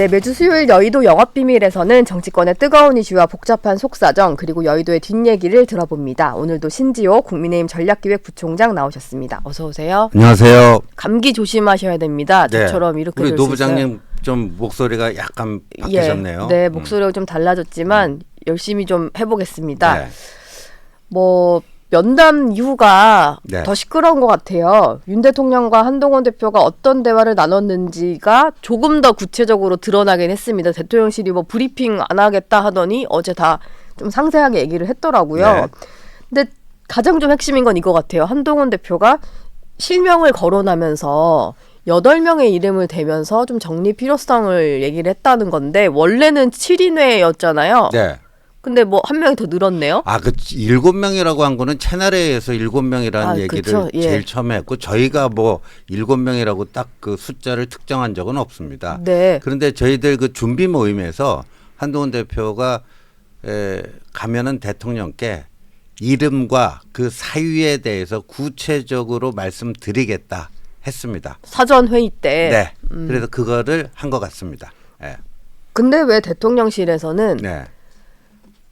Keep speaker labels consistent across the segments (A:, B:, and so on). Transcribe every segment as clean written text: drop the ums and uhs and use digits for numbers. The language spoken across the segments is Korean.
A: 네, 매주 수요일 여의도 영업비밀에서는 정치권의 뜨거운 이슈와 복잡한 속사정 그리고 여의도의 뒷얘기를 들어봅니다. 오늘도 신지호 국민의힘 전략기획부총장 나오셨습니다. 어서 오세요.
B: 안녕하세요.
A: 감기 조심하셔야 됩니다.
B: 네.
A: 저처럼 이렇게
B: 우리
A: 될 수
B: 노
A: 있어요.
B: 부장님 좀 목소리가 약간 바뀌셨네요.
A: 네, 목소리가 좀 달라졌지만 열심히 좀 해보겠습니다.
B: 네.
A: 뭐 면담 이후가
B: 네.
A: 더 시끄러운 것 같아요. 윤 대통령과 한동훈 대표가 어떤 대화를 나눴는지가 조금 더 구체적으로 드러나긴 했습니다. 대통령실이 뭐 브리핑 안 하겠다 하더니 어제 다 좀 상세하게 얘기를 했더라고요.
B: 네.
A: 근데 가장 좀 핵심인 건 이거 같아요. 한동훈 대표가 실명을 거론하면서 8명의 이름을 대면서 좀 정리 필요성을 얘기를 했다는 건데 원래는 7인회였잖아요.
B: 네.
A: 근데 뭐 한 명이 더 늘었네요.
B: 아, 그 7명이라고 한 거는 채널A에서 7명이라는 얘기를
A: 그쵸? 예.
B: 제일 처음에 했고 저희가 뭐 7명이라고 딱 그 숫자를 특정한 적은 없습니다.
A: 네.
B: 그런데 저희들 그 준비 모임에서 한동훈 대표가 가면은 대통령께 이름과 그 사유에 대해서 구체적으로 말씀드리겠다 했습니다.
A: 사전 회의 때.
B: 네. 그래서 그거를 한 것 같습니다. 네.
A: 근데 왜 대통령실에서는
B: 네.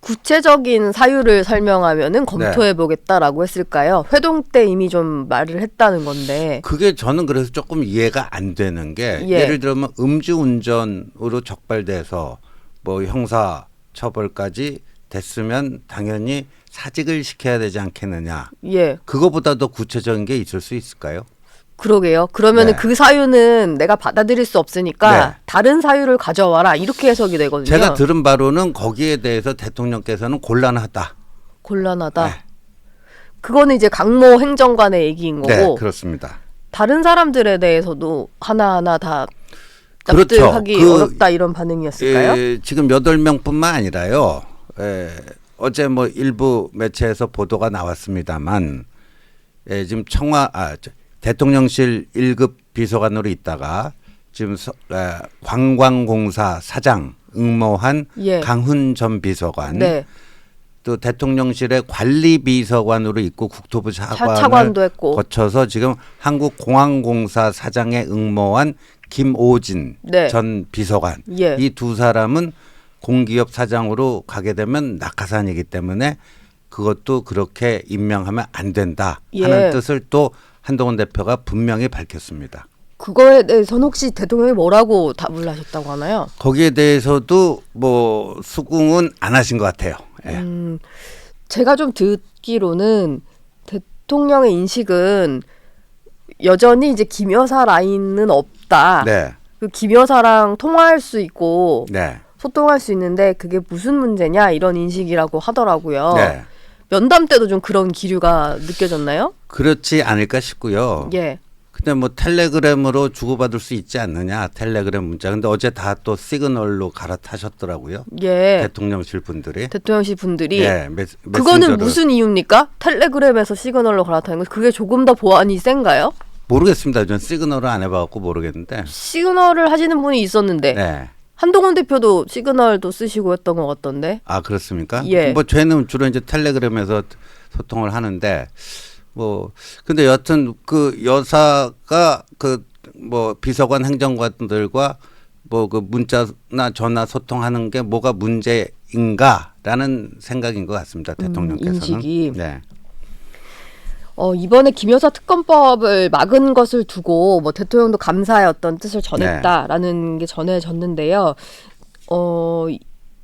A: 구체적인 사유를 설명하면은 검토해 보겠다라고 했을까요? 회동 때 이미 좀 말을 했다는 건데.
B: 그게 저는 그래서 조금 이해가 안 되는 게
A: 예.
B: 예를 들면 음주운전으로 적발돼서 뭐 형사 처벌까지 됐으면 당연히 사직을 시켜야 되지 않겠느냐.
A: 예.
B: 그거보다 더 구체적인 게 있을 수 있을까요?
A: 그러게요. 그러면은
B: 네.
A: 그 사유는 내가 받아들일 수 없으니까
B: 네.
A: 다른 사유를 가져와라. 이렇게 해석이 되거든요.
B: 제가 들은 바로는 거기에 대해서 대통령께서는 곤란하다.
A: 곤란하다.
B: 네.
A: 그거는 이제 강모 행정관의 얘기인 거고
B: 네, 그렇습니다.
A: 다른 사람들에 대해서도 하나하나 다
B: 그렇죠.
A: 납득하기 어렵다 이런 반응이었을까요?
B: 지금 8명뿐만 아니라요. 어제 뭐 일부 매체에서 보도가 나왔습니다만 지금 대통령실 1급 비서관으로 있다가 지금 관광공사 사장 응모한
A: 예.
B: 강훈 전 비서관,
A: 네.
B: 또 대통령실의 관리비서관으로 있고 국토부
A: 차관도 했고.
B: 거쳐서 지금 한국공항공사 사장에 응모한 김오진
A: 네.
B: 전 비서관,
A: 예.
B: 이 두 사람은 공기업 사장으로 가게 되면 낙하산이기 때문에 그것도 그렇게 임명하면 안 된다 하는
A: 예.
B: 뜻을 또 한동훈 대표가 분명히 밝혔습니다.
A: 그거에 대해서는 혹시 대통령이 뭐라고 답을 하셨다고 하나요?
B: 거기에 대해서도 뭐 수긍은 안 하신 것 같아요. 예.
A: 제가 좀 듣기로는 대통령의 인식은 여전히 이제 김 여사 라인은 없다.
B: 네,
A: 그 김 여사랑 통화할 수 있고
B: 네,
A: 소통할 수 있는데 그게 무슨 문제냐 이런 인식이라고 하더라고요.
B: 네.
A: 면담 때도 좀 그런 기류가 느껴졌나요?
B: 그렇지 않을까 싶고요.
A: 예.
B: 근데 뭐 텔레그램으로 주고받을 수 있지 않느냐, 텔레그램 문자. 근데 어제 다 또 시그널로 갈아타셨더라고요.
A: 예.
B: 대통령실 분들이.
A: 대통령실 분들이
B: 예,
A: 그거는
B: 메신저를.
A: 무슨 이유입니까? 텔레그램에서 시그널로 갈아타는 거 그게 조금 더 보안이 센가요?
B: 모르겠습니다. 전 시그널을 안 해봐갖고 모르겠는데.
A: 시그널을 하시는 분이 있었는데
B: 네.
A: 한동훈 대표도 시그널도 쓰시고 했던 것 같던데.
B: 아, 그렇습니까?
A: 예.
B: 뭐 저희는 주로 이제 텔레그램에서 소통을 하는데 뭐 근데 여튼 그 여사가 그 뭐 비서관 행정관들과 뭐 그 문자나 전화 소통하는 게 뭐가 문제인가라는 생각인 것 같습니다. 대통령께서는.
A: 인식이.
B: 네.
A: 이번에 김 여사 특검법을 막은 것을 두고 뭐 대통령도 감사의 어떤 뜻을 전했다라는 게 전해졌는데요.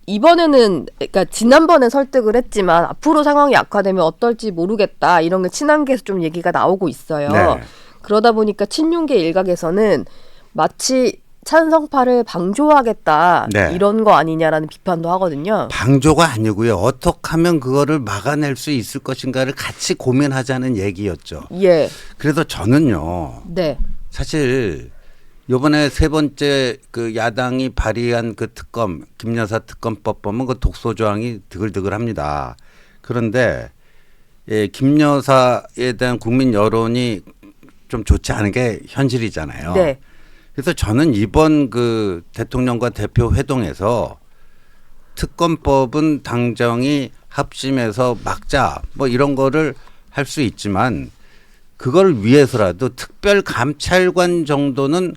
A: 이번에는 그러니까 지난번에 설득을 했지만 앞으로 상황이 악화되면 어떨지 모르겠다 이런 게 친한계에서 좀 얘기가 나오고 있어요.
B: 네.
A: 그러다 보니까 친윤계 일각에서는 마치 찬성파를 방조하겠다
B: 네.
A: 이런 거 아니냐라는 비판도 하거든요.
B: 방조가 아니고요. 어떻게 하면 그거를 막아낼 수 있을 것인가를 같이 고민하자는 얘기였죠.
A: 예,
B: 그래서 저는요.
A: 네,
B: 사실 이번에 세 번째 그 야당이 발의한 그 특검 김여사 특검법 보면 그 독소 조항이 드글드글합니다. 그런데 김여사에 대한 국민 여론이 좀 좋지 않은 게 현실이잖아요.
A: 네.
B: 그래서 저는 이번 그 대통령과 대표 회동에서 특검법은 당정이 합심해서 막자 뭐 이런 거를 할 수 있지만 그걸 위해서라도 특별감찰관 정도는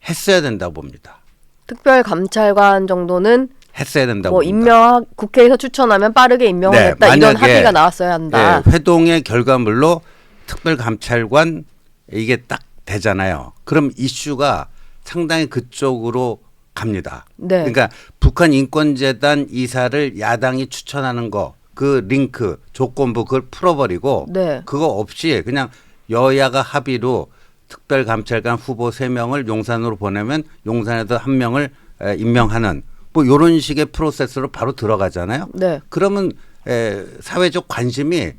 B: 했어야 된다고 봅니다.
A: 특별감찰관 정도는
B: 했어야 된다고
A: 뭐
B: 봅니다.
A: 국회에서 추천하면 빠르게 임명을
B: 네,
A: 했다 이런
B: 만약에,
A: 합의가 나왔어야 한다.
B: 회동의 결과물로 특별감찰관 이게 딱 되잖아요. 그럼 이슈가 상당히 그쪽으로 갑니다.
A: 네.
B: 그러니까 북한 인권재단 이사를 야당이 추천하는 거 그 링크 조건부 그걸 풀어버리고
A: 네.
B: 그거 없이 그냥 여야가 합의로 특별감찰관 후보 3명을 용산으로 보내면 용산에서 1명을 임명하는 뭐 이런 식의 프로세스로 바로 들어가잖아요.
A: 네.
B: 그러면 사회적 관심이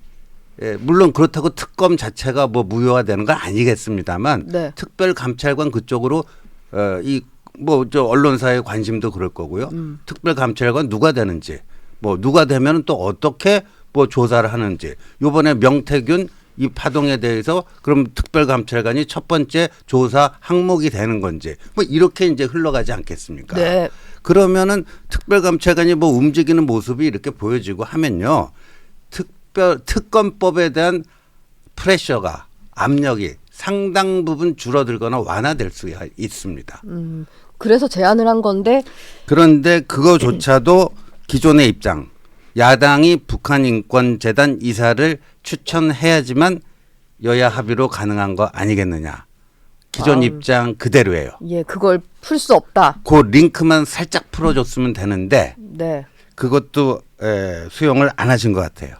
B: 물론 그렇다고 특검 자체가 뭐 무효화되는 건 아니겠습니다만
A: 네.
B: 특별감찰관 그쪽으로 이 뭐 저 언론사의 관심도 그럴 거고요. 특별감찰관 누가 되는지 뭐 누가 되면 또 어떻게 뭐 조사를 하는지 요번에 명태균 이 파동에 대해서 그럼 특별감찰관이 첫 번째 조사 항목이 되는 건지 뭐 이렇게 이제 흘러가지 않겠습니까?
A: 네.
B: 그러면은 특별감찰관이 뭐 움직이는 모습이 이렇게 보여지고 하면요. 특검법에 대한 프레셔가 압력이 상당 부분 줄어들거나 완화될 수가 있습니다.
A: 그래서 제안을 한 건데
B: 그런데 그거조차도 기존의 입장 야당이 북한인권재단 이사를 추천해야지만 여야 합의로 가능한 거 아니겠느냐. 기존 입장 그대로예요.
A: 예, 그걸 풀 수 없다.
B: 그 링크만 살짝 풀어줬으면 되는데
A: 네.
B: 그것도 수용을 안 하신 것 같아요.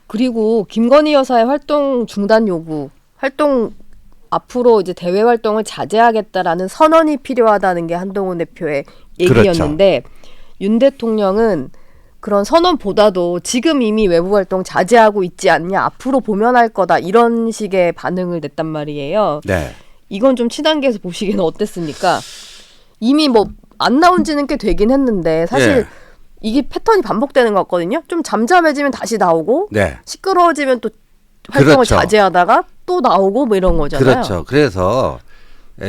A: 그리고 김건희 여사의 활동 중단 요구, 활동 앞으로 이제 대외 활동을 자제하겠다라는 선언이 필요하다는 게 한동훈 대표의 얘기였는데 윤 대통령은 그런 선언보다도 지금 이미 외부 활동 자제하고 있지 않냐, 앞으로 보면 할 거다 이런 식의 반응을 냈단 말이에요.
B: 네.
A: 이건 좀 친한계에서 보시기에는 어땠습니까? 이미 뭐 안 나온 지는 꽤 되긴 했는데 사실
B: 예.
A: 이게 패턴이 반복되는 것 같거든요. 좀 잠잠해지면 다시 나오고
B: 네.
A: 시끄러워지면 또 활동을
B: 그렇죠.
A: 자제하다가 또 나오고 뭐 이런 거잖아요.
B: 그렇죠. 그래서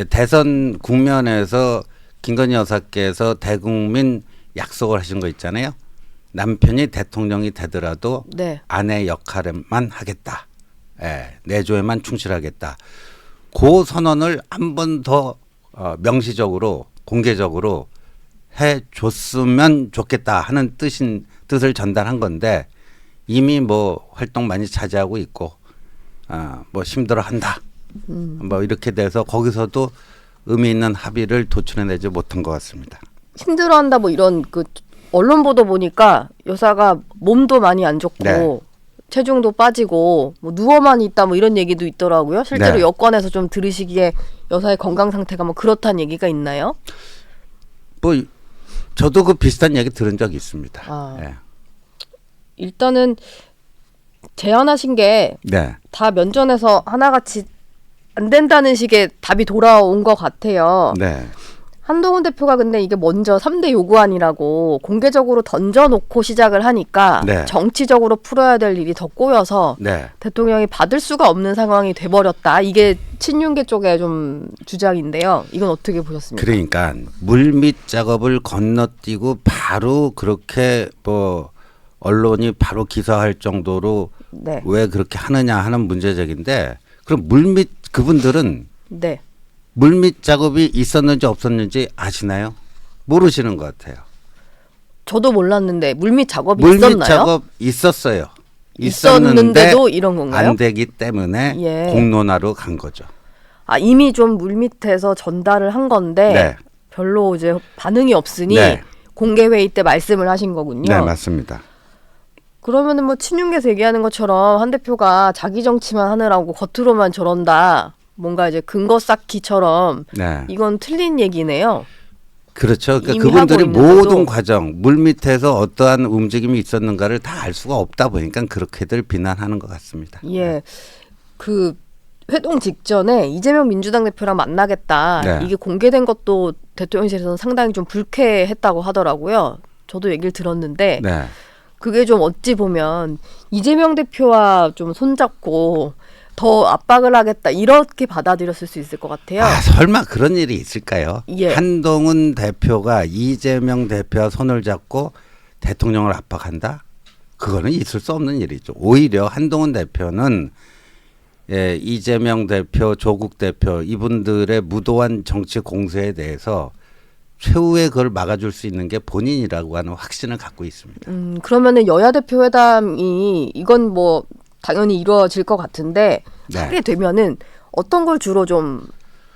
B: 대선 국면에서 김건희 여사께서 대국민 약속을 하신 거 있잖아요. 남편이 대통령이 되더라도
A: 네.
B: 아내 역할만 하겠다. 내조에만 충실하겠다. 그 선언을 한 번 더 명시적으로 공개적으로 해줬으면 좋겠다 하는 뜻을 전달한 건데 이미 뭐 활동 많이 자제하고 있고 뭐 힘들어한다. 뭐 이렇게 돼서 거기서도 의미 있는 합의를 도출해내지 못한 것 같습니다.
A: 힘들어한다 뭐 이런 그 언론 보도 보니까 여사가 몸도 많이 안 좋고
B: 네.
A: 체중도 빠지고 뭐 누워만 있다 뭐 이런 얘기도 있더라고요. 실제로
B: 네.
A: 여권에서 좀 들으시기에 여사의 건강 상태가 뭐 그렇다는 얘기가 있나요?
B: 뭐 저도 그 비슷한 얘기 들은 적이 있습니다.
A: 아.
B: 예.
A: 일단은 제안하신 게
B: 네.
A: 다 면전에서 하나같이 안 된다는 식의 답이 돌아온 것 같아요.
B: 네.
A: 한동훈 대표가 근데 이게 먼저 3대 요구안이라고 공개적으로 던져놓고 시작을 하니까
B: 네.
A: 정치적으로 풀어야 될 일이 더 꼬여서
B: 네.
A: 대통령이 받을 수가 없는 상황이 돼버렸다. 이게 친윤계 쪽의 좀 주장인데요. 이건 어떻게 보셨습니까?
B: 그러니까 물밑 작업을 건너뛰고 바로 그렇게 뭐 언론이 바로 기사할 정도로
A: 네.
B: 왜 그렇게 하느냐 하는 문제적인데 그럼 물밑 그분들은
A: 네.
B: 물밑 작업이 있었는지 없었는지 아시나요? 모르시는 것 같아요.
A: 저도 몰랐는데 물밑 작업이
B: 물밑
A: 있었나요?
B: 작업 있었어요.
A: 있었는데도 이런 건가요?
B: 안 되기 때문에
A: 예.
B: 공론화로 간 거죠.
A: 아, 이미 좀 물밑에서 전달을 한 건데
B: 네.
A: 별로 이제 반응이 없으니
B: 네.
A: 공개 회의 때 말씀을 하신 거군요.
B: 네, 맞습니다.
A: 그러면은 뭐 친윤계에서 얘기하는 것처럼 한 대표가 자기 정치만 하느라고 겉으로만 저런다. 뭔가 이제 근거 쌓기처럼
B: 네.
A: 이건 틀린 얘기네요.
B: 그렇죠. 그러니까
A: 이미
B: 그분들이
A: 하고 있는데도.
B: 모든 과정, 물밑에서 어떠한 움직임이 있었는가를 다 알 수가 없다 보니까 그렇게들 비난하는 것 같습니다.
A: 예. 그 회동 직전에 이재명 민주당 대표랑 만나겠다.
B: 네.
A: 이게 공개된 것도 대통령실에서는 상당히 좀 불쾌했다고 하더라고요. 저도 얘기를 들었는데
B: 네.
A: 그게 좀 어찌 보면 이재명 대표와 좀 손잡고 더 압박을 하겠다 이렇게 받아들였을 수 있을 것 같아요.
B: 아, 설마 그런 일이 있을까요?
A: 예.
B: 한동훈 대표가 이재명 대표와 손을 잡고 대통령을 압박한다? 그거는 있을 수 없는 일이죠. 오히려 한동훈 대표는 이재명 대표, 조국 대표 이분들의 무도한 정치 공세에 대해서 최후의 그걸 막아줄 수 있는 게 본인이라고 하는 확신을 갖고 있습니다.
A: 그러면은 여야 대표 회담이 이건 뭐 당연히 이루어질 것 같은데
B: 네.
A: 하게 되면은 어떤 걸 주로 좀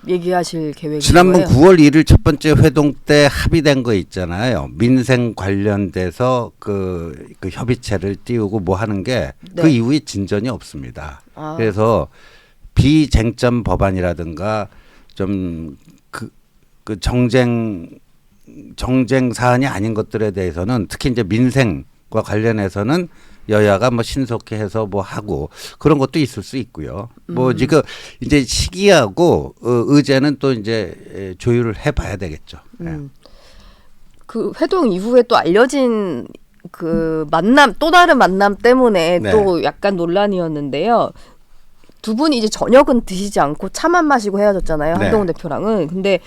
A: 얘기하실 계획이에요?
B: 지난번 9월 1일 첫 번째 회동 때 합의된 거 있잖아요. 민생 관련돼서 그 협의체를 띄우고 뭐 하는 게 그
A: 네.
B: 이후에 진전이 없습니다.
A: 아.
B: 그래서 비쟁점 법안이라든가 좀 그 정쟁 사안이 아닌 것들에 대해서는 특히 이제 민생과 관련해서는 여야가 뭐 신속히 해서 뭐 하고 그런 것도 있을 수 있고요. 뭐 지금 이제 시기하고 의제는 또 이제 조율을 해봐야 되겠죠.
A: 그 회동 이후에 또 알려진 그 만남 또 다른 만남 때문에
B: 네.
A: 또 약간 논란이었는데요. 두 분이 이제 저녁은 드시지 않고 차만 마시고 헤어졌잖아요.
B: 네.
A: 한동훈 대표랑은. 근데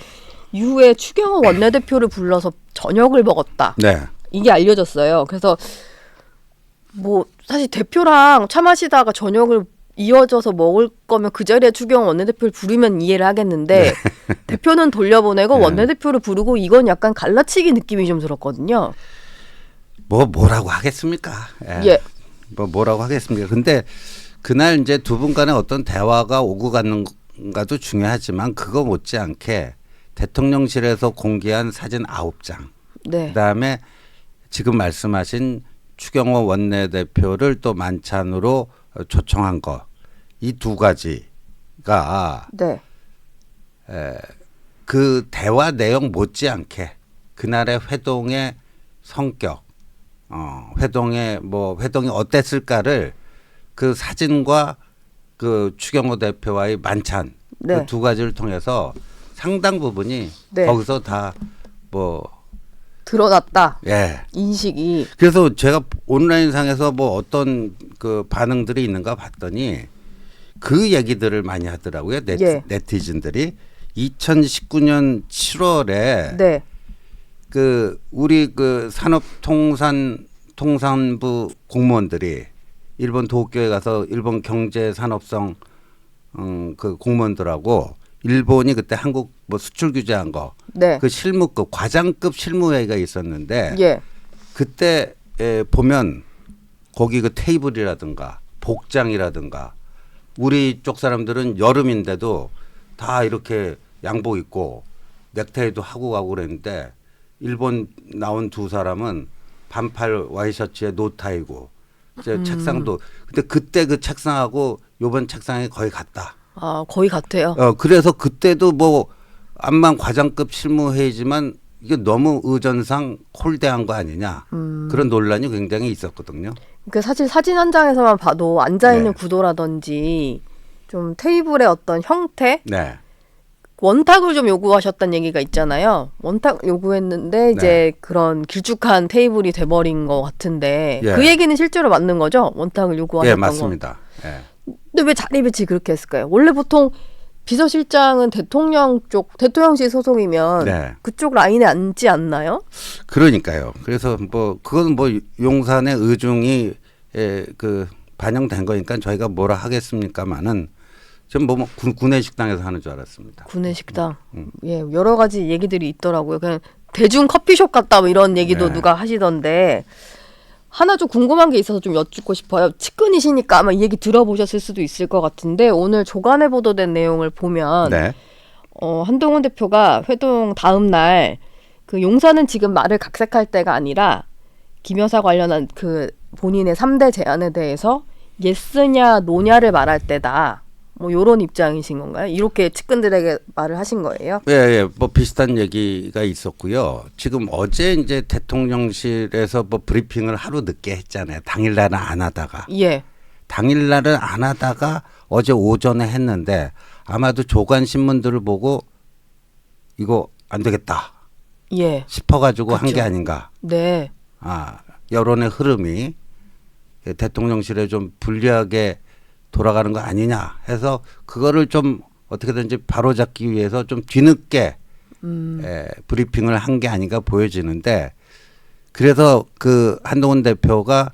A: 이후에 추경호 원내대표를 불러서 저녁을 먹었다.
B: 네.
A: 이게 알려졌어요. 그래서 뭐 사실 대표랑 차 마시다가 저녁을 이어져서 먹을 거면 그 자리에 추경호 원내대표를 부르면 이해를 하겠는데 대표는 돌려보내고
B: 네.
A: 원내대표를 부르고 이건 약간 갈라치기 느낌이 좀 들었거든요.
B: 뭐라고 하겠습니까?
A: 예.
B: 뭐라고 하겠습니까? 근데 그날 이제 두 분 간의 어떤 대화가 오고 갔는가도 중요하지만 그거 못지않게 대통령실에서 공개한 사진 9장.
A: 네.
B: 그다음에 지금 말씀하신 추경호 원내대표를 또 만찬으로 초청한 거. 이 두 가지가
A: 네.
B: 그 대화 내용 못지않게 그날의 회동의 성격, 회동이 어땠을까를 그 사진과 그 추경호 대표와의 만찬
A: 네.
B: 그 두 가지를 통해서 상당 부분이
A: 네.
B: 거기서 다 뭐
A: 드러났다.
B: 예.
A: 인식이.
B: 그래서 제가 온라인상에서 뭐 어떤 그 반응들이 있는가 봤더니 그 얘기들을 많이 하더라고요.
A: 예.
B: 네티즌들이 2019년 7월에
A: 네.
B: 그 우리 그 산업통상부 공무원들이 일본 도쿄에 가서 일본 경제산업성 그 공무원들하고 일본이 그때 한국 뭐 수출 규제한 거
A: 네.
B: 그 실무급 과장급 실무회의가 있었는데
A: 예.
B: 그때 보면 거기 그 테이블이라든가 복장이라든가 우리 쪽 사람들은 여름인데도 다 이렇게 양복 입고 넥타이도 하고 가고 그랬는데 일본 나온 두 사람은 반팔 와이셔츠에 노타이고 이제 책상도 근데 그때 그 책상하고 요번 책상이 거의 같다.
A: 아, 거의 같아요.
B: 그래서 그때도 뭐 암만 과장급 실무회의지만 이게 너무 의전상 홀대한 거 아니냐 그런 논란이 굉장히 있었거든요.
A: 그 사실 사진 한 장에서만 봐도 앉아 있는
B: 네.
A: 구도라든지 좀 테이블의 어떤 형태,
B: 네.
A: 원탁을 좀 요구하셨다는 얘기가 있잖아요. 원탁 요구했는데 이제 그런 길쭉한 테이블이 돼버린 것 같은데
B: 예.
A: 그 얘기는 실제로 맞는 거죠? 원탁을 요구하셨던
B: 예,
A: 거.
B: 맞습니다. 예.
A: 근데 왜 자리 배치 그렇게 했을까요? 원래 보통 비서실장은 대통령실 소속이면
B: 네.
A: 그쪽 라인에 앉지 않나요?
B: 그러니까요. 그래서 뭐 그건 뭐 용산의 의중이 그 반영된 거니까 저희가 뭐라 하겠습니까마는 좀 뭐 군내 식당에서 하는 줄 알았습니다.
A: 구내식당. 예, 여러 가지 얘기들이 있더라고요. 그냥 대중 커피숍 같다 뭐 이런 얘기도
B: 네.
A: 누가 하시던데 하나 좀 궁금한 게 있어서 좀 여쭙고 싶어요. 측근이시니까 아마 이 얘기 들어보셨을 수도 있을 것 같은데 오늘 조간에 보도된 내용을 보면
B: 네.
A: 한동훈 대표가 회동 다음 날 그 용산은 지금 말을 각색할 때가 아니라 김 여사 관련한 그 본인의 3대 제안에 대해서 예스냐 노냐를 말할 때다. 뭐 요런 입장이신 건가요? 이렇게 측근들에게 말을 하신 거예요?
B: 예, 예, 뭐 비슷한 얘기가 있었고요. 지금 어제 이제 대통령실에서 뭐 브리핑을 하루 늦게 했잖아요. 당일날은 안 하다가.
A: 예.
B: 당일날은 안 하다가 어제 오전에 했는데 아마도 조간 신문들을 보고 이거 안 되겠다
A: 예.
B: 싶어가지고 한 게
A: 그렇죠.
B: 아닌가.
A: 네.
B: 여론의 흐름이 대통령실에 좀 불리하게 돌아가는 거 아니냐 해서 그거를 좀 어떻게든지 바로잡기 위해서 좀 뒤늦게 브리핑을 한 게 아닌가 보여지는데 그래서 그 한동훈 대표가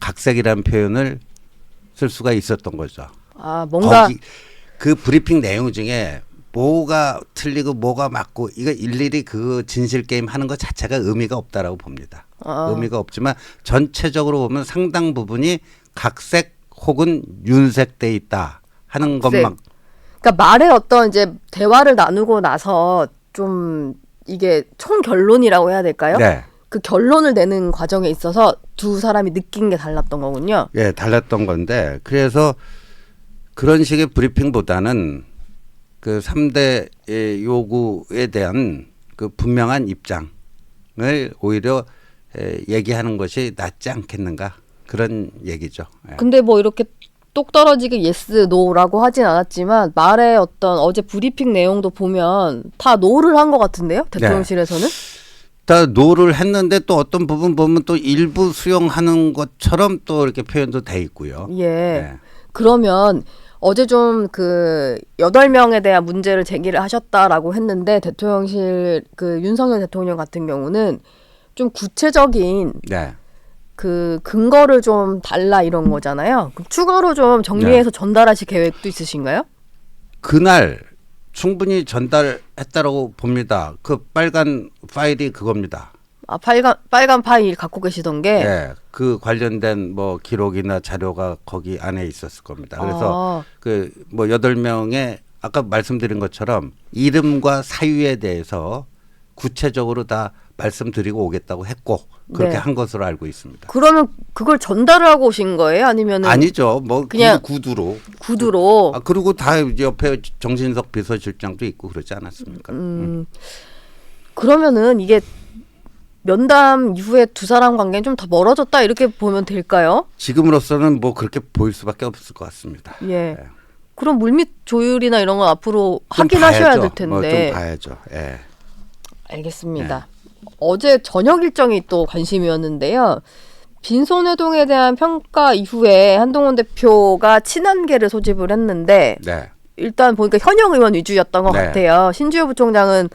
B: 각색이라는 표현을 쓸 수가 있었던 거죠.
A: 뭔가
B: 거기 그 브리핑 내용 중에 뭐가 틀리고 뭐가 맞고 이거 일일이 그 진실 게임 하는 것 자체가 의미가 없다라고 봅니다. 의미가 없지만 전체적으로 보면 상당 부분이 각색 혹은 윤색돼 있다 하는
A: 각색.
B: 것만.
A: 그러니까 말의 어떤 이제 대화를 나누고 나서 좀 이게 총 결론이라고 해야 될까요?
B: 네.
A: 그 결론을 내는 과정에 있어서 두 사람이 느낀 게 달랐던 거군요.
B: 예, 달랐던 건데 그래서 그런 식의 브리핑보다는 그 3대 요구에 대한 그 분명한 입장을 오히려 얘기하는 것이 낫지 않겠는가 그런 얘기죠. 예.
A: 근데 뭐 이렇게 똑 떨어지게 예스, 노라고 하진 않았지만 말의 어떤 어제 브리핑 내용도 보면 다 노를 한 것 같은데요? 대통령실에서는?
B: 다 노를 했는데 또 어떤 부분 보면 또 일부 수용하는 것처럼 또 이렇게 표현도 돼 있고요.
A: 예.
B: 예.
A: 그러면 어제 좀 그 8명에 대한 문제를 제기를 하셨다라고 했는데 대통령실 그 윤석열 대통령 같은 경우는 좀 구체적인
B: 네.
A: 그 근거를 좀 달라 이런 거잖아요. 그럼 추가로 좀 정리해서 전달하실 계획도 있으신가요?
B: 그날 충분히 전달했다라고 봅니다. 그 빨간 파일이 그겁니다.
A: 아, 빨간 파일 갖고 계시던 게
B: 네, 그 관련된 뭐 기록이나 자료가 거기 안에 있었을 겁니다. 그래서 그 뭐 8명의 아까 말씀드린 것처럼 이름과 사유에 대해서 구체적으로 다 말씀드리고 오겠다고 했고 그렇게
A: 네.
B: 한 것으로 알고 있습니다.
A: 그러면 그걸 전달을 하고 오신 거예요? 아니면은
B: 아니죠. 뭐
A: 그냥
B: 구두로.
A: 구두로?
B: 아, 그리고 다 옆에 정진석 비서실장도 있고 그러지 않았습니까?
A: 그러면은 이게 면담 이후에 두 사람 관계는 좀 더 멀어졌다 이렇게 보면 될까요?
B: 지금으로서는 뭐 그렇게 보일 수밖에 없을 것 같습니다.
A: 예. 그럼 물밑 조율이나 이런 건 앞으로
B: 좀
A: 하긴 하셔야
B: 봐야죠.
A: 될
B: 뭐
A: 텐데.
B: 좀 봐야죠. 예.
A: 알겠습니다. 어제 저녁 일정이 또 관심이었는데요. 빈손회동에 대한 평가 이후에 한동훈 대표가 친한계를 소집을 했는데
B: 네.
A: 일단 보니까 현역 의원 위주였던 것
B: 네.
A: 같아요. 신주호 부총장은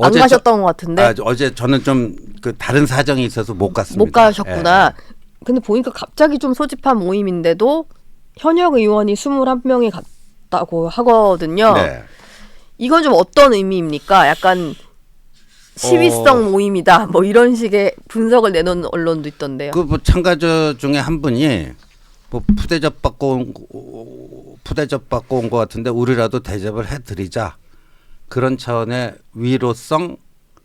A: 안
B: 어제
A: 가셨던 것 같은데
B: 어제 저는 좀 그 다른 사정이 있어서 못 갔습니다.
A: 못 가셨구나. 근데 보니까 갑자기 좀 소집한 모임인데도 현역 의원이 21명이 갔다고 하거든요.
B: 네.
A: 이건 좀 어떤 의미입니까? 약간 시위성 모임이다. 뭐 이런 식의 분석을 내놓은 언론도 있던데요.
B: 그 뭐 참가자 중에 한 분이 뭐 푸대접 받고 온 것 같은데 우리라도 대접을 해드리자 그런 차원의 위로성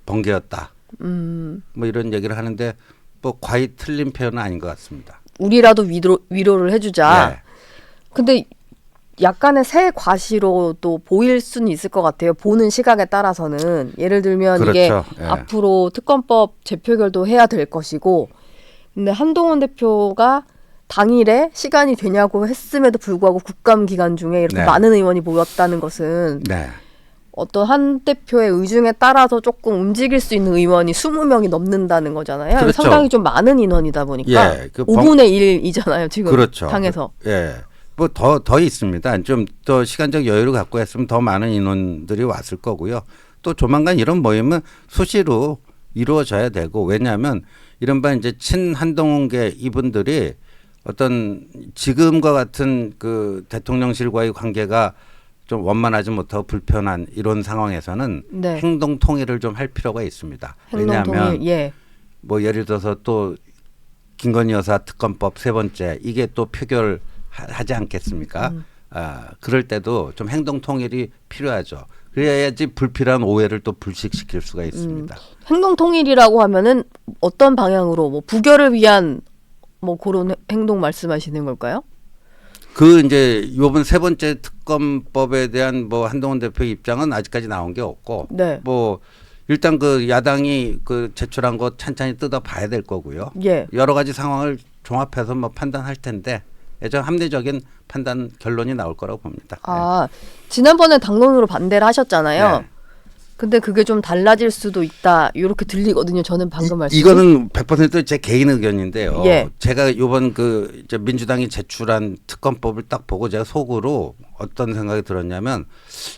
B: 번개였다. 뭐 이런 얘기를 하는데 뭐 과히 틀린 표현은 아닌 것 같습니다.
A: 우리라도 위로를 해주자.
B: 네.
A: 근데 약간의 새 과시로도 보일 수는 있을 것 같아요. 보는 시각에 따라서는. 예를 들면 이게
B: 그렇죠. 예.
A: 앞으로 특검법 재표결도 해야 될 것이고 근데 한동훈 대표가 당일에 시간이 되냐고 했음에도 불구하고 국감 기간 중에 이렇게
B: 네.
A: 많은 의원이 모였다는 것은
B: 네.
A: 어떤 한 대표의 의중에 따라서 조금 움직일 수 있는 의원이 20명이 넘는다는 거잖아요.
B: 그렇죠.
A: 상당히 좀 많은 인원이다 보니까
B: 예, 그
A: 5분의 1이잖아요. 지금
B: 그렇죠.
A: 당에서.
B: 예. 뭐 더 있습니다. 좀 더 시간적 여유를 갖고 했으면 더 많은 인원들이 왔을 거고요. 또 조만간 이런 모임은 수시로 이루어져야 되고 왜냐하면 이른바 이제 친한동훈계 이분들이 어떤 지금과 같은 그 대통령실과의 관계가 좀 원만하지 못하고 불편한 이런 상황에서는
A: 네.
B: 행동 통일을 좀 할 필요가 있습니다.
A: 행동
B: 왜냐하면
A: 통일. 예.
B: 뭐 예를 들어서 또 김건희 여사 특검법 3번째 이게 또 표결하지 않겠습니까? 아, 그럴 때도 좀 행동 통일이 필요하죠. 그래야지 불필요한 오해를 또 불식시킬 수가 있습니다.
A: 행동 통일이라고 하면은 어떤 방향으로 뭐 부결을 위한 뭐 그런 행동 말씀하시는 걸까요?
B: 그 이제 이번 3번째 특검법에 대한 뭐 한동훈 대표 입장은 아직까지 나온 게 없고
A: 네.
B: 뭐 일단 그 야당이 그 제출한 거 찬찬히 뜯어 봐야 될 거고요.
A: 예.
B: 여러 가지 상황을 종합해서 뭐 판단할 텐데 예전 합리적인 판단 결론이 나올 거라고 봅니다.
A: 아, 지난번에 당론으로 반대를 하셨잖아요.
B: 네.
A: 근데 그게 좀 달라질 수도 있다. 이렇게 들리거든요. 저는 방금 말씀.
B: 이거는 100%제 개인 의견인데요.
A: 예.
B: 제가 이번 그 이제 민주당이 제출한 특검법을 딱 보고 제가 속으로 어떤 생각이 들었냐면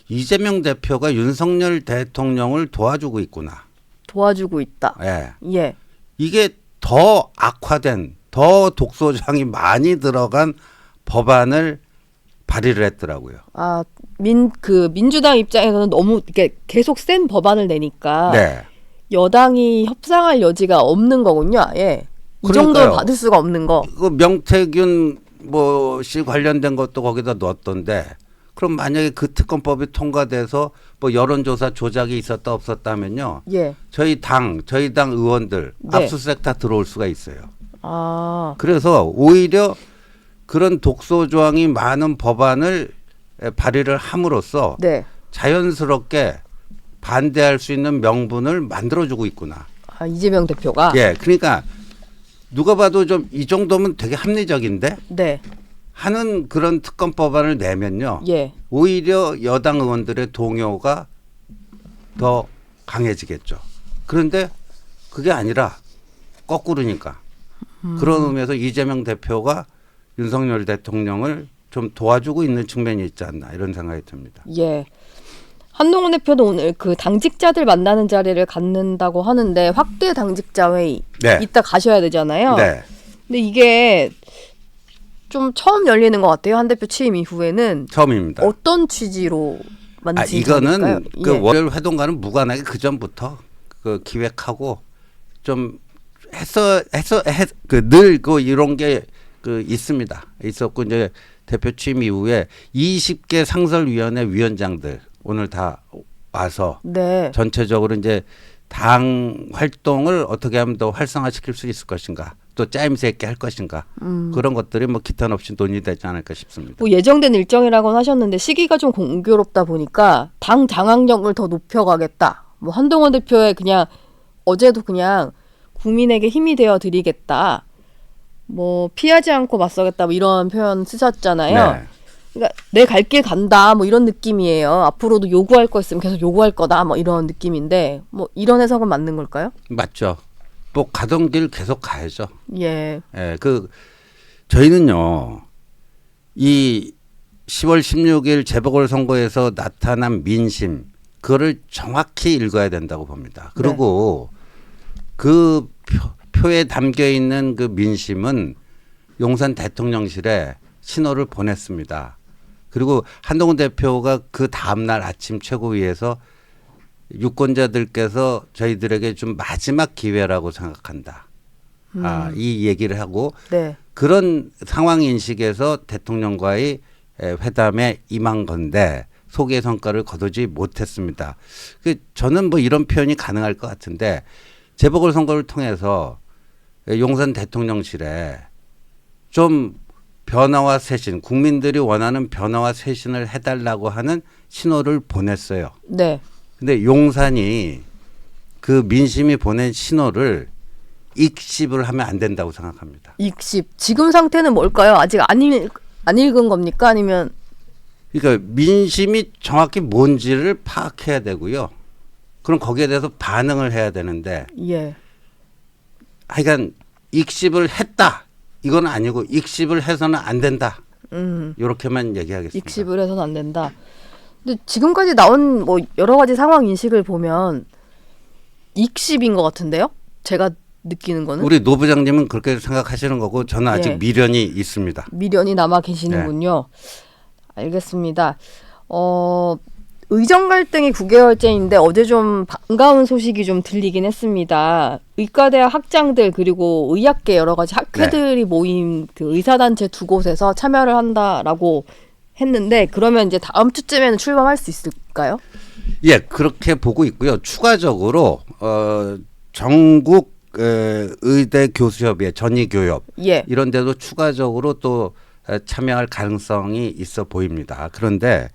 B: 이재명 대표가 윤석열 대통령을 도와주고 있구나.
A: 도와주고 있다.
B: 예.
A: 예.
B: 이게 더 악화된 더 독소장이 많이 들어간 법안을 발의를 했더라고요.
A: 아, 민주당 입장에서는 너무 이렇게 계속 센 법안을 내니까
B: 네.
A: 여당이 협상할 여지가 없는 거군요. 아예. 이
B: 그러니까요.
A: 정도는 받을 수가 없는 거.
B: 그 명태균 씨 관련된 것도 거기다 넣었던데 그럼 만약에 그 특검법이 통과돼서 뭐 여론조사 조작이 있었다 없었다면요.
A: 예.
B: 저희 당 의원들
A: 네.
B: 압수수색 다 들어올 수가 있어요.
A: 아.
B: 그래서 오히려 그런 독소 조항이 많은 법안을 발의를 함으로써
A: 네.
B: 자연스럽게 반대할 수 있는 명분을 만들어주고 있구나.
A: 아, 이재명 대표가.
B: 예, 그러니까 누가 봐도 좀 이 정도면 되게 합리적인데
A: 네.
B: 하는 그런 특검 법안을 내면요.
A: 예.
B: 오히려 여당 의원들의 동요가 더 강해지겠죠. 그런데 그게 아니라 거꾸로니까. 그런 의미에서 이재명 대표가 윤석열 대통령을 좀 도와주고 있는 측면이 있지 않나 이런 생각이 듭니다.
A: 예. 한동훈 대표도 오늘 그 당직자들 만나는 자리를 갖는다고 하는데 확대 당직자 회의
B: 네.
A: 이따 가셔야 되잖아요.
B: 네.
A: 근데 이게 좀 처음 열리는 것 같아요. 한 대표 취임 이후에는
B: 처음입니다.
A: 어떤 취지로 만든
B: 이거는
A: 자리일까요?
B: 그
A: 예.
B: 월요일 회동과는 무관하게 그 전부터 그 기획하고 좀 늘 그 이런 게 그 있습니다. 있었고 이제 대표 취임 이후에 20개 상설위원회 위원장들 오늘 다 와서
A: 네.
B: 전체적으로 이제 당 활동을 어떻게 하면 더 활성화시킬 수 있을 것인가, 또 짜임새 있게 할 것인가 그런 것들이 뭐 기탄 없이 논의되지 않을까 싶습니다.
A: 뭐 예정된 일정이라고는 하셨는데 시기가 좀 공교롭다 보니까 당 장악력을 더 높여가겠다. 뭐 한동훈 대표의 그냥 어제도 그냥 국민에게 힘이 되어 드리겠다. 뭐 피하지 않고 맞서겠다. 뭐 이런 표현 쓰셨잖아요.
B: 네.
A: 그러니까 내 갈 길 간다. 뭐 이런 느낌이에요. 앞으로도 요구할 거 있으면 계속 요구할 거다. 뭐 이런 느낌인데 뭐 이런 해석은 맞는 걸까요?
B: 맞죠. 뭐 가던 길 계속 가야죠.
A: 예.
B: 예, 저희는요, 이 10월 16일 재보궐선거에서 나타난 민심, 그거를 정확히 읽어야 된다고 봅니다. 그리고 그 표에 담겨 있는 그 민심은 용산 대통령실에 신호를 보냈습니다. 그리고 한동훈 대표가 그 다음날 아침 최고위에서 유권자들께서 저희들에게 좀 마지막 기회라고 생각한다. 이 얘기를 하고
A: 네.
B: 그런 상황 인식에서 대통령과의 회담에 임한 건데 소기의 성과를 거두지 못했습니다. 저는 뭐 이런 표현이 가능할 것 같은데 재보궐선거를 통해서 용산 대통령실에 좀 변화와 쇄신, 국민들이 원하는 변화와 쇄신을 해달라고 하는 신호를 보냈어요.
A: 네.
B: 근데 용산이 그 민심이 보낸 신호를 익십을 하면 안 된다고 생각합니다.
A: 익십. 지금 상태는 뭘까요? 아직 안 읽은 겁니까? 아니면
B: 그러니까 민심이 정확히 뭔지를 파악해야 되고요. 그럼 거기에 대해서 반응을 해야 되는데
A: 예.
B: 하여간 익십을 했다. 이건 아니고 익십을 해서는 안 된다. 이렇게만 얘기하겠습니다.
A: 익십을 해서는 안 된다. 근데 지금까지 나온 뭐 여러 가지 상황 인식을 보면 익십인 것 같은데요? 제가 느끼는 거는
B: 우리 노 부장님은 그렇게 생각하시는 거고 저는 아직
A: 예.
B: 미련이 있습니다.
A: 미련이 남아 계시는군요. 알겠습니다. 의정 갈등이 9개월째인데 어제 좀 반가운 소식이 좀 들리긴 했습니다. 의과대학 학장들 그리고 의학계 여러 가지 학회들이 모인 그 의사단체 두 곳에서 참여를 한다라고 했는데 그러면 이제 다음 주쯤에는 출범할 수 있을까요?
B: 예, 그렇게 보고 있고요. 추가적으로 전국 의대 교수협의회 전의교협
A: 예.
B: 이런 데도 추가적으로 또 참여할 가능성이 있어 보입니다. 그런데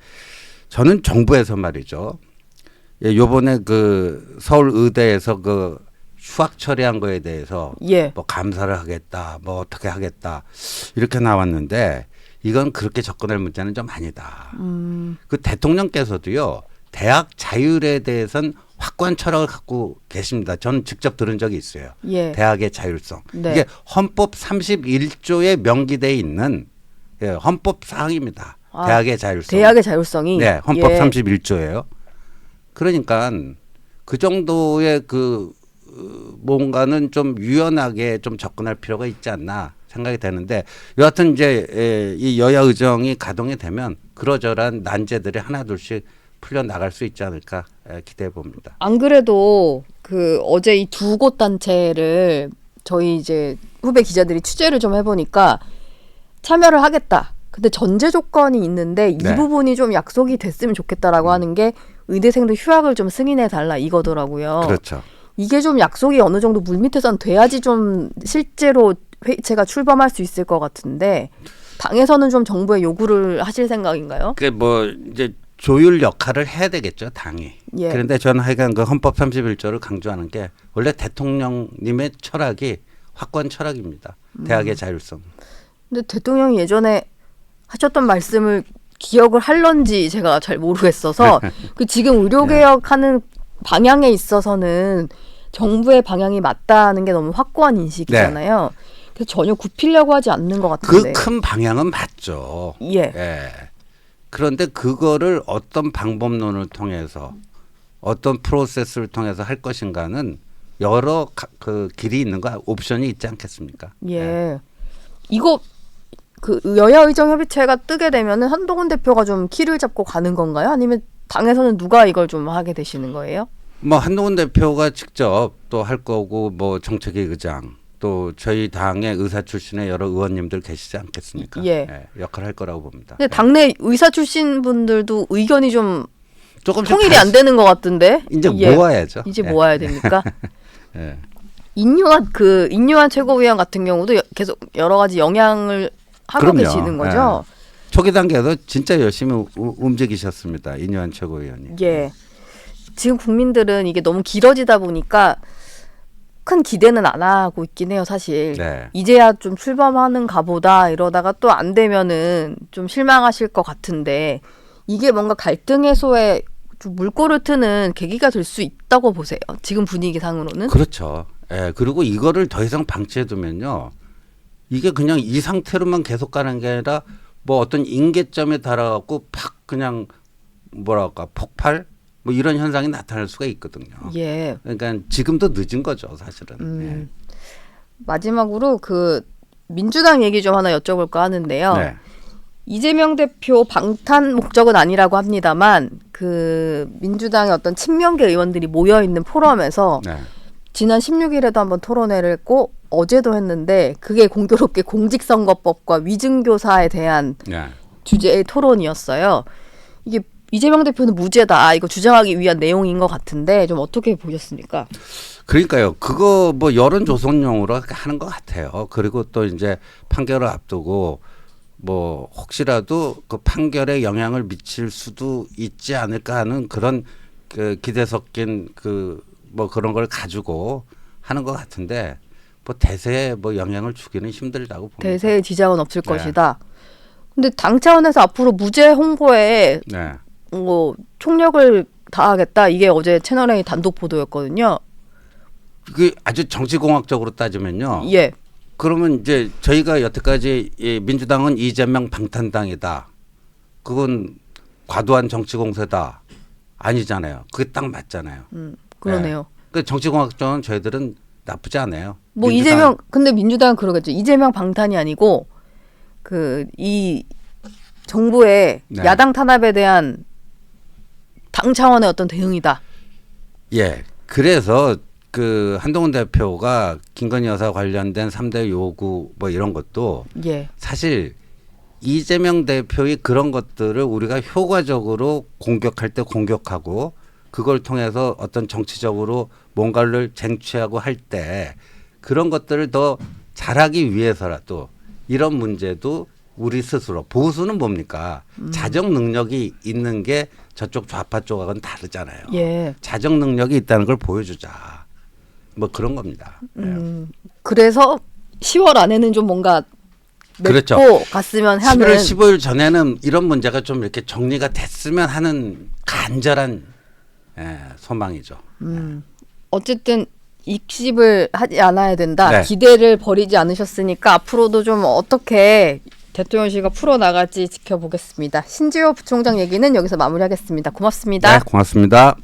B: 저는 정부에서 말이죠. 예, 요번에 그 서울 의대에서 그 휴학 처리한 거에 대해서
A: 예.
B: 뭐 감사를 하겠다, 뭐 어떻게 하겠다 이렇게 나왔는데 이건 그렇게 접근할 문제는 좀 아니다. 그 대통령께서도요 대학 자율에 대해선 확고한 철학을 갖고 계십니다. 저는 직접 들은 적이 있어요.
A: 예.
B: 대학의 자율성.
A: 네.
B: 이게 헌법 31조에 명기되어 있는 헌법 사항입니다. 대학의 자율성.
A: 대학의 자율성이
B: 네, 헌법
A: 예.
B: 31조예요. 그러니까 그 정도의 그 뭔가는 좀 유연하게 좀 접근할 필요가 있지 않나 생각이 되는데 여하튼 이제 이 여야 의정이 가동이 되면 그러저러한 난제들이 하나둘씩 풀려 나갈 수 있지 않을까 기대해 봅니다.
A: 안 그래도 그 어제 이 두 곳 단체를 저희 이제 후배 기자들이 취재를 좀 해보니까 참여를 하겠다. 근데 전제 조건이 있는데 이
B: 네.
A: 부분이 좀 약속이 됐으면 좋겠다라고 하는 게 의대생도 휴학을 좀 승인해 달라 이거더라고요.
B: 그렇죠.
A: 이게 좀 약속이 어느 정도 물밑에선 돼야지 좀 실제로 회의체가 출범할 수 있을 것 같은데 당에서는 좀 정부에 요구를 하실 생각인가요?
B: 그 뭐 이제 조율 역할을 해야 되겠죠, 당이.
A: 예.
B: 그런데 저는 하여간 그 헌법 31조를 강조하는 게 원래 대통령님의 철학이 확고한 철학입니다. 대학의 자율성.
A: 근데 대통령이 예전에 하셨던 말씀을 기억을 할런지 제가 잘 모르겠어서 그 지금 의료개혁하는 방향에 있어서는 정부의 방향이 맞다는 게 너무 확고한 인식이잖아요. 그래서 전혀 굽히려고 하지 않는 것 같은데.
B: 그 큰 방향은 맞죠.
A: 예.
B: 그런데 그거를 어떤 방법론을 통해서 어떤 프로세스를 통해서 할 것인가는 여러 그 길이 있는 거 옵션이 있지 않겠습니까?
A: 예. 이거 그 여야 의정 협의체가 뜨게 되면은 한동훈 대표가 좀 키를 잡고 가는 건가요? 아니면 당에서는 누가 이걸 좀 하게 되시는 거예요?
B: 뭐 한동훈 대표가 직접 또 할 거고 뭐 정책위 의장 또 저희 당의 의사 출신의 여러 의원님들 계시지 않겠습니까?
A: 예.
B: 역할을 할 거라고 봅니다.
A: 근데 당내 의사 출신 분들도 의견이 좀
B: 조금씩
A: 통일이 안 되는 것 같은데.
B: 이제
A: 예.
B: 모아야죠.
A: 이제 모아야 됩니까?
B: 예.
A: 인유한 최고위원 같은 경우도 계속 여러 가지 영향을 하고
B: 그럼요.
A: 계시는 거죠.
B: 초기 단계에서 진짜 열심히 움직이셨습니다. 인유한 최고위원이.
A: 예. 지금 국민들은 이게 너무 길어지다 보니까 큰 기대는 안 하고 있긴 해요, 사실.
B: 네.
A: 이제야 좀 출범하는가 보다 이러다가 또 안 되면은 좀 실망하실 것 같은데 이게 뭔가 갈등 해소에 좀 물꼬를 트는 계기가 될 수 있다고 보세요. 지금 분위기상으로는.
B: 그렇죠. 예. 그리고 이거를 더 이상 방치해두면요. 이게 그냥 이 상태로만 계속 가는 게 아니라 뭐 어떤 임계점에 달아갖고 팍 그냥 뭐랄까 폭발 뭐 이런 현상이 나타날 수가 있거든요.
A: 예.
B: 그러니까 지금도 늦은 거죠, 사실은.
A: 마지막으로 그 민주당 얘기 좀 하나 여쭤볼까 하는데요.
B: 네.
A: 이재명 대표 방탄 목적은 아니라고 합니다만 그 민주당의 어떤 친명계 의원들이 모여 있는 포럼에서
B: 네.
A: 지난 16일에도 한번 토론회를 했고 어제도 했는데 그게 공교롭게 공직선거법과 위증교사에 대한
B: 네.
A: 주제의 토론이었어요. 이게 이재명 대표는 무죄다 이거 주장하기 위한 내용인 것 같은데 좀 어떻게 보셨습니까?
B: 그러니까요. 그거 뭐 여론 조성용으로 하는 것 같아요. 그리고 또 이제 판결을 앞두고 뭐 혹시라도 그 판결에 영향을 미칠 수도 있지 않을까 하는 그런 그 기대 섞인 그 뭐 그런 걸 가지고 하는 것 같은데 뭐 대세에 뭐 영향을 주기는 힘들다고 봅니다.
A: 대세에 지장은 없을
B: 네.
A: 것이다. 근데 당 차원에서 앞으로 무죄 홍보에
B: 네.
A: 뭐 총력을 다하겠다 이게 어제 채널A 단독 보도였거든요.
B: 그 아주 정치공학적으로 따지면요.
A: 예.
B: 그러면 이제 저희가 여태까지 민주당은 이재명 방탄당이다. 그건 과도한 정치 공세다. 아니잖아요. 그게 딱 맞잖아요.
A: 그러네요.
B: 그 정치공학적으로는 저희들은 나쁘지 않아요.
A: 뭐
B: 민주당-
A: 이재명 근데 민주당은 그러겠죠. 이재명 방탄이 아니고 그 이 정부의
B: 네.
A: 야당 탄압에 대한 당 차원의 어떤 대응이다.
B: 예. 그래서 그 한동훈 대표가 김건희 여사 관련된 3대 요구 뭐 이런 것도
A: 예.
B: 사실 이재명 대표의 그런 것들을 우리가 효과적으로 공격할 때 공격하고 그걸 통해서 어떤 정치적으로 뭔가를 쟁취하고 할 때 그런 것들을 더 잘하기 위해서라도 이런 문제도 우리 스스로 보수는 뭡니까? 자정 능력이 있는 게 저쪽 좌파 쪽하고는 다르잖아요.
A: 예.
B: 자정 능력이 있다는 걸 보여주자. 뭐 그런 겁니다.
A: 그래서 10월 안에는 좀 뭔가
B: 그렇죠.
A: 맺고 갔으면 하는
B: 11월 15일 전에는 이런 문제가 좀 이렇게 정리가 됐으면 하는 간절한 소망이죠.
A: 어쨌든 익십을 하지 않아야 된다.
B: 네.
A: 기대를 버리지 않으셨으니까 앞으로도 좀 어떻게 대통령실과 풀어나갈지 지켜보겠습니다. 신지호 부총장 얘기는 여기서 마무리하겠습니다. 고맙습니다.
B: 네, 고맙습니다.